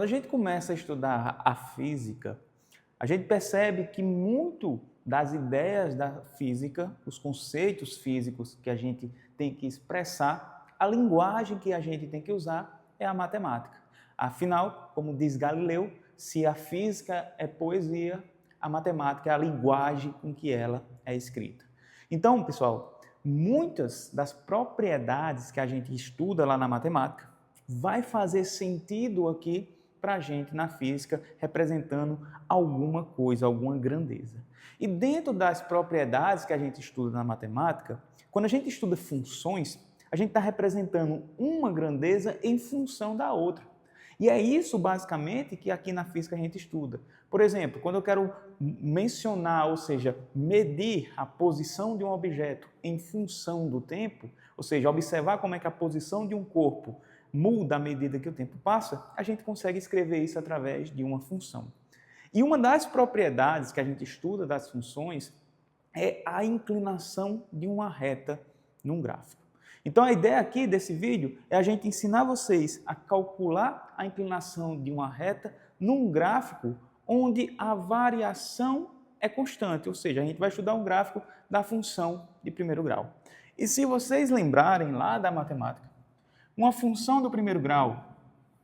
Quando a gente começa a estudar a física, a gente percebe que muito das ideias da física, os conceitos físicos que a gente tem que expressar, a linguagem que a gente tem que usar é a matemática. Afinal, como diz Galileu, se a física é poesia, a matemática é a linguagem com que ela é escrita. Então, pessoal, muitas das propriedades que a gente estuda lá na matemática vai fazer sentido aqui para a gente na física, representando alguma coisa, alguma grandeza. E dentro das propriedades que a gente estuda na matemática, quando a gente estuda funções, a gente está representando uma grandeza em função da outra. E é isso, basicamente, que aqui na física a gente estuda. Por exemplo, quando eu quero mencionar, ou seja, medir a posição de um objeto em função do tempo, ou seja, observar como é que a posição de um corpo muda à medida que o tempo passa, a gente consegue escrever isso através de uma função. E uma das propriedades que a gente estuda das funções é a inclinação de uma reta num gráfico. Então a ideia aqui desse vídeo é a gente ensinar vocês a calcular a inclinação de uma reta num gráfico onde a variação é constante, ou seja, a gente vai estudar um gráfico da função de primeiro grau. E se vocês lembrarem lá da matemática, uma função do primeiro grau,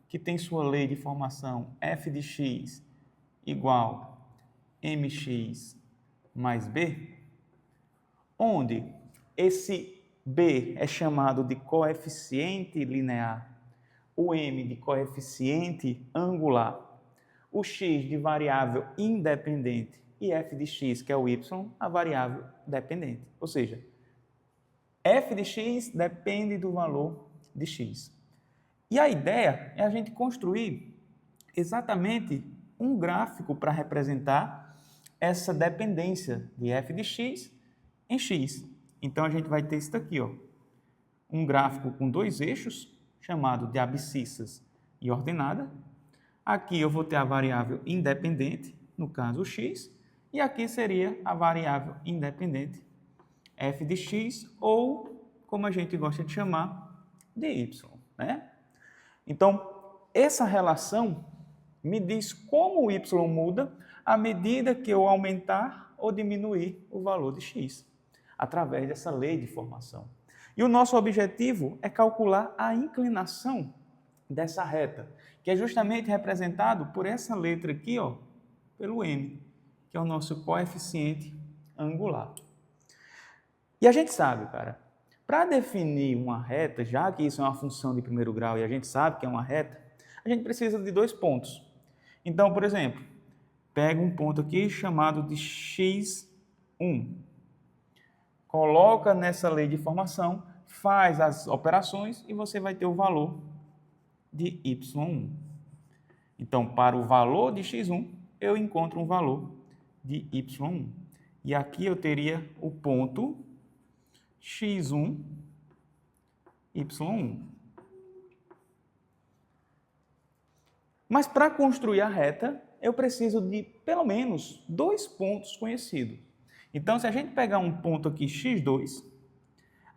que tem sua lei de formação f de x igual mx mais b, onde esse b é chamado de coeficiente linear, o m de coeficiente angular, o x de variável independente e f de x, que é o y, a variável dependente. Ou seja, f de x depende do valor de x. E a ideia é a gente construir exatamente um gráfico para representar essa dependência de f de x em x. Então, a gente vai ter isso daqui, ó, um gráfico com dois eixos, chamado de abscissas e ordenada. Aqui eu vou ter a variável independente, no caso o x, e aqui seria a variável independente f de x, ou, como a gente gosta de chamar, de y, né? Então, essa relação me diz como o y muda à medida que eu aumentar ou diminuir o valor de x, através dessa lei de formação. E o nosso objetivo é calcular a inclinação dessa reta, que é justamente representado por essa letra aqui, ó, pelo m, que é o nosso coeficiente angular. E a gente sabe, cara, para definir uma reta, já que isso é uma função de primeiro grau e a gente sabe que é uma reta, a gente precisa de dois pontos. Então, por exemplo, pega um ponto aqui chamado de x1. Coloca nessa lei de formação, faz as operações e você vai ter o valor de y1. Então, para o valor de x1, eu encontro um valor de y1. E aqui eu teria o ponto x1, y1. Mas para construir a reta, eu preciso de pelo menos dois pontos conhecidos. Então, se a gente pegar um ponto aqui x2,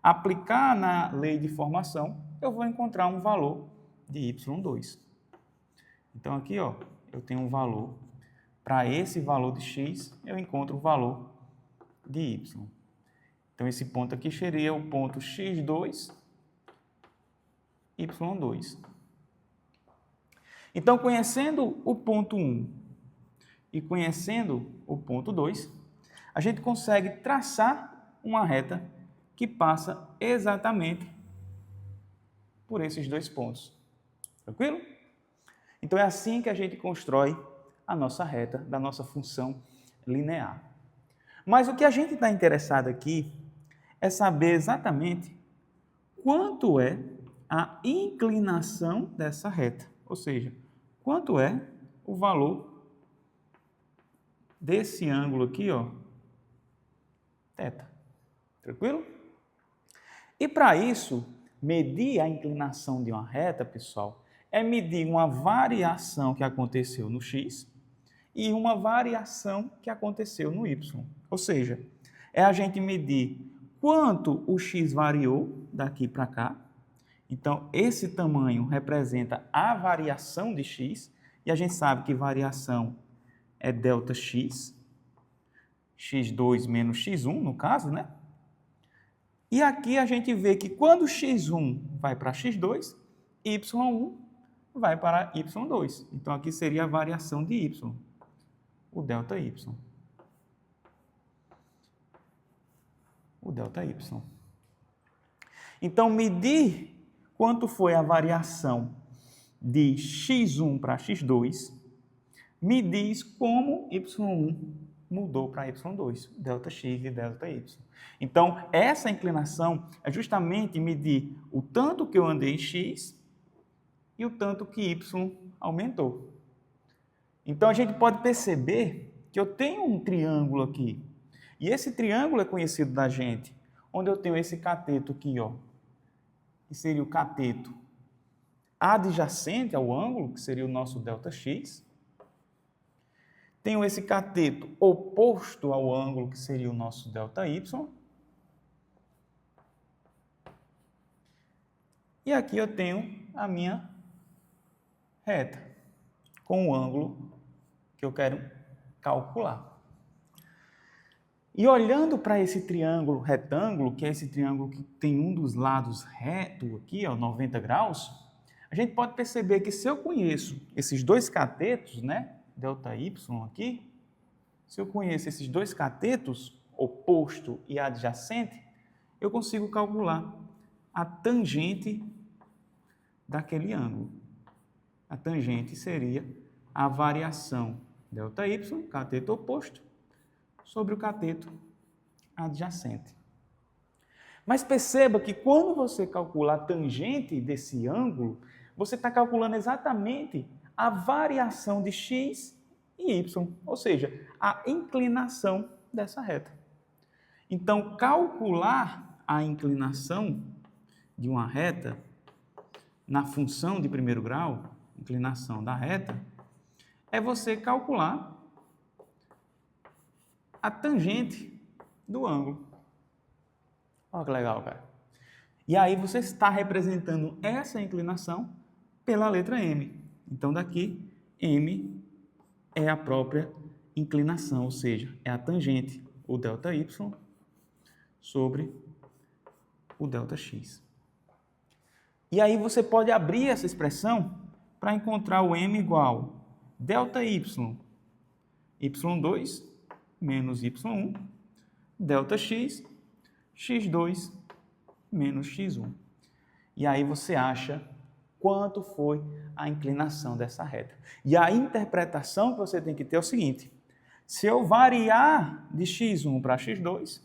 aplicar na lei de formação, eu vou encontrar um valor de y2. Então, aqui, ó, eu tenho um valor. Para esse valor de x, eu encontro o valor de y. Então, esse ponto aqui seria o ponto x2, y2. Então, conhecendo o ponto 1 e conhecendo o ponto 2, a gente consegue traçar uma reta que passa exatamente por esses dois pontos. Tranquilo? Então, é assim que a gente constrói a nossa reta da nossa função linear. Mas o que a gente está interessado aqui é saber exatamente quanto é a inclinação dessa reta, ou seja, quanto é o valor desse ângulo aqui, ó, θ. Tranquilo? E para isso, medir a inclinação de uma reta, pessoal, é medir uma variação que aconteceu no x e uma variação que aconteceu no y. Ou seja, é a gente medir quanto o x variou daqui para cá. Então, esse tamanho representa a variação de x E a gente sabe que variação é ΔX, x2 menos x1, no caso, né? E aqui a gente vê que quando x1 vai para x2, y1 vai para y2. Então, aqui seria a variação de y, o ΔY. O ΔY. Então, medir quanto foi a variação de x1 para x2, me diz como y1 mudou para y2, ΔX e ΔY. Então, essa inclinação é justamente medir o tanto que eu andei em x e o tanto que y aumentou. Então, a gente pode perceber que eu tenho um triângulo aqui. E esse triângulo é conhecido da gente, onde eu tenho esse cateto aqui, ó, que seria o cateto adjacente ao ângulo, que seria o nosso ΔX. Tenho esse cateto oposto ao ângulo, que seria o nosso ΔY. E aqui eu tenho a minha reta, com o ângulo que eu quero calcular. E olhando para esse triângulo retângulo, que é esse triângulo que tem um dos lados reto aqui, ó, 90 graus, a gente pode perceber que se eu conheço esses dois catetos, né, ΔY aqui, se eu conheço esses dois catetos, oposto e adjacente, eu consigo calcular a tangente daquele ângulo. A tangente seria a variação ΔY, cateto oposto, sobre o cateto adjacente. Mas perceba que quando você calcula a tangente desse ângulo, você está calculando exatamente a variação de x e y, ou seja, a inclinação dessa reta. Então, calcular a inclinação de uma reta na função de primeiro grau, inclinação da reta, é você calcular a tangente do ângulo. Olha que legal, cara. E aí você está representando essa inclinação pela letra M. Então, daqui, M é a própria inclinação, ou seja, é a tangente, o ΔY, sobre o ΔX. E aí você pode abrir essa expressão para encontrar o M igual ΔY, y2 menos y1, ΔX, x2 menos x1. E aí você acha quanto foi a inclinação dessa reta. E a interpretação que você tem que ter é o seguinte: se eu variar de x1 para x2,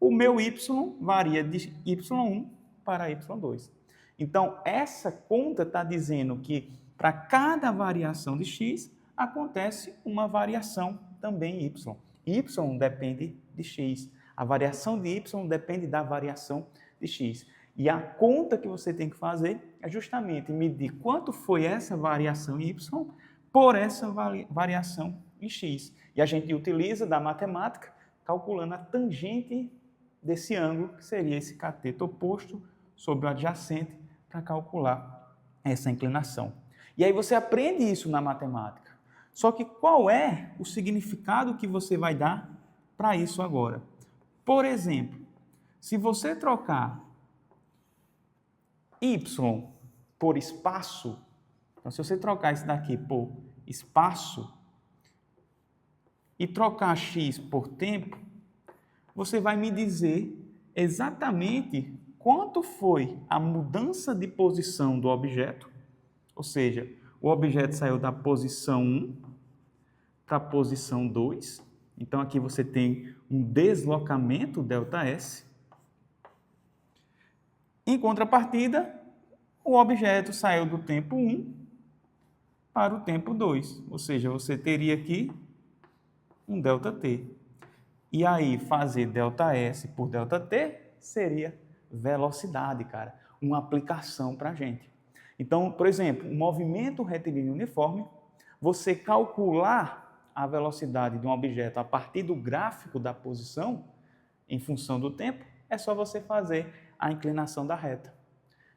o meu y varia de y1 para y2. Então, essa conta está dizendo que para cada variação de x, acontece uma variação também em y. Y depende de x. A variação de y depende da variação de x. E a conta que você tem que fazer é justamente medir quanto foi essa variação em y por essa variação em x. E a gente utiliza da matemática calculando a tangente desse ângulo, que seria esse cateto oposto sobre o adjacente, para calcular essa inclinação. E aí você aprende isso na matemática. Só que qual é o significado que você vai dar para isso agora? Por exemplo, se você trocar y por espaço, então se você trocar isso daqui por espaço e trocar x por tempo, você vai me dizer exatamente quanto foi a mudança de posição do objeto, ou seja, o objeto saiu da posição 1 para a posição 2. Então, aqui você tem um deslocamento, ΔS. Em contrapartida, o objeto saiu do tempo 1 para o tempo 2. Ou seja, você teria aqui um ΔT. E aí, fazer ΔS por ΔT seria velocidade, cara. Uma aplicação para a gente. Então, por exemplo, um movimento retilíneo uniforme, você calcular a velocidade de um objeto a partir do gráfico da posição, em função do tempo, é só você fazer a inclinação da reta.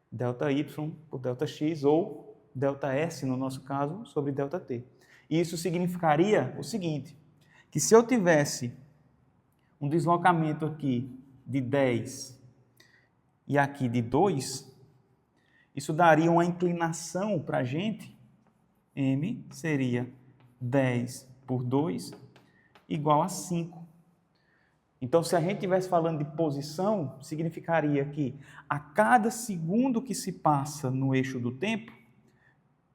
ΔY por ΔX ou ΔS, no nosso caso, sobre ΔT. E isso significaria o seguinte, que se eu tivesse um deslocamento aqui de 10 e aqui de 2, isso daria uma inclinação para a gente, M seria 10 por 2 igual a 5. Então, se a gente estivesse falando de posição, significaria que a cada segundo que se passa no eixo do tempo,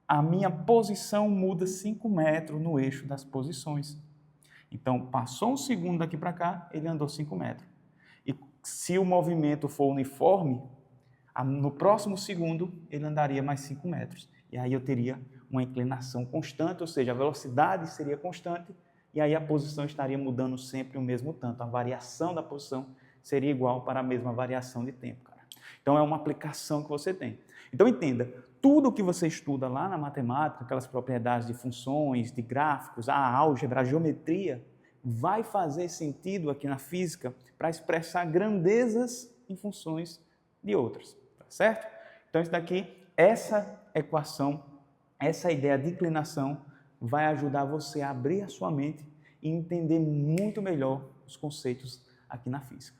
a minha posição muda 5 metros no eixo das posições. Então, passou um segundo daqui para cá, ele andou 5 metros. E se o movimento for uniforme, no próximo segundo, ele andaria mais 5 metros. E aí eu teria uma inclinação constante, ou seja, a velocidade seria constante, e aí a posição estaria mudando sempre o mesmo tanto. A variação da posição seria igual para a mesma variação de tempo, cara. Então, é uma aplicação que você tem. Então, entenda, tudo que você estuda lá na matemática, aquelas propriedades de funções, de gráficos, a álgebra, a geometria, vai fazer sentido aqui na física para expressar grandezas em funções de outras, tá certo? Então, isso daqui, essa equação, essa ideia de inclinação vai ajudar você a abrir a sua mente e entender muito melhor os conceitos aqui na física.